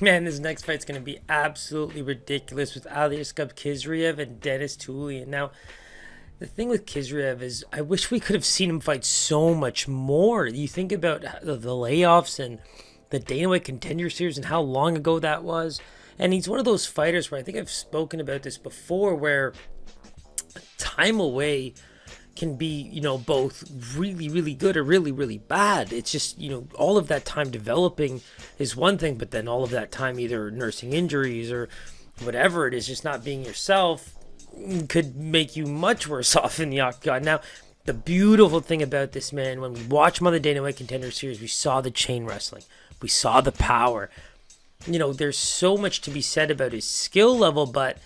Man, this next fight's going to be absolutely ridiculous with Aliaskhab Khizriev and Denis Tiuliulin. Now, the thing with Khizriev is I wish we could have seen him fight so much more. You think about the layoffs and the Dana White Contender Series and how long ago that was. And he's one of those fighters where I think I've spoken about this before, where time away can be, both really, really good or really, really bad. It's just, all of that time developing is one thing, but then all of that time either nursing injuries or whatever it is, just not being yourself, could make you much worse off in the octagon. Now, the beautiful thing about this man, when we watch him on the Dana White Contender Series, we saw the chain wrestling. We saw the power. There's so much to be said about his skill level, but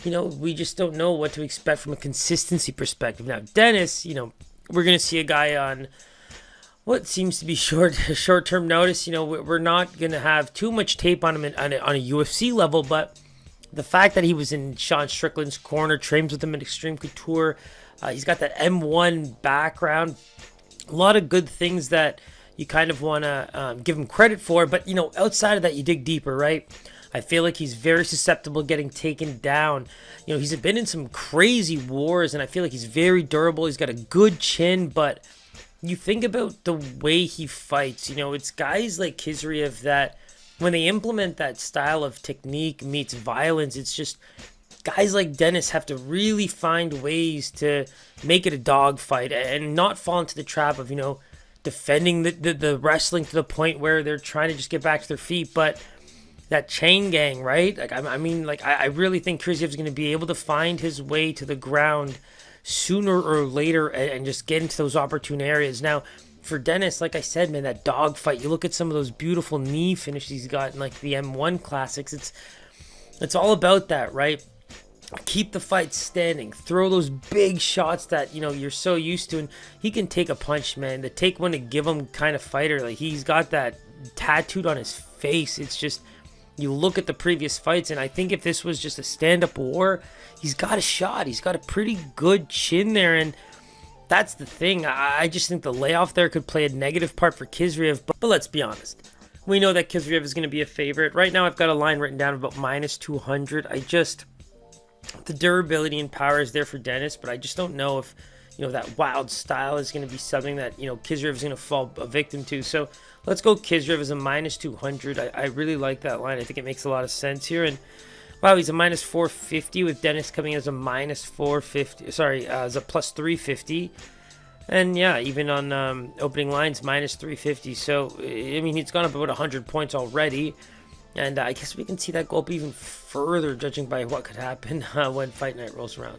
we just don't know what to expect from a consistency perspective. Now, Dennis, we're going to see a guy on what seems to be short-term notice. We're not going to have too much tape on him on a UFC level, but the fact that he was in Sean Strickland's corner, trains with him at Extreme Couture, he's got that M1 background, a lot of good things that you kind of want to give him credit for, but, outside of that, you dig deeper, right? I feel like he's very susceptible to getting taken down. He's been in some crazy wars, and I feel like he's very durable. He's got a good chin, but you think about the way he fights. It's guys like Khizriev that when they implement that style of technique meets violence, it's just guys like Dennis have to really find ways to make it a dogfight and not fall into the trap of, defending the wrestling to the point where they're trying to just get back to their feet, but that chain gang, right? I really think Khizriev's going to be able to find his way to the ground sooner or later and just get into those opportune areas. Now, for Dennis, like I said, man, that dog fight, you look at some of those beautiful knee finishes he's got in like the M1 classics. It's all about that, right? Keep the fight standing. Throw those big shots that, you're so used to. And he can take a punch, man. The take one to give him kind of fighter. Like, he's got that tattooed on his face. It's just, you look at the previous fights, and I think if this was just a stand-up war, he's got a shot. He's got a pretty good chin there, and that's the thing. I just think the layoff there could play a negative part for Khizriev, but let's be honest. We know that Khizriev is going to be a favorite. Right now, I've got a line written down about minus 200. The durability and power is there for Dennis, but I just don't know if, that wild style is going to be something that, Khizriev is going to fall a victim to. So let's go Khizriev as a minus 200. I really like that line. I think it makes a lot of sense here. And wow, he's a minus 450 with Dennis coming as a minus 450. Sorry, as a plus 350. And yeah, even on opening lines, minus 350. So, he's gone up about 100 points already. And I guess we can see that go up even further, judging by what could happen when fight night rolls around.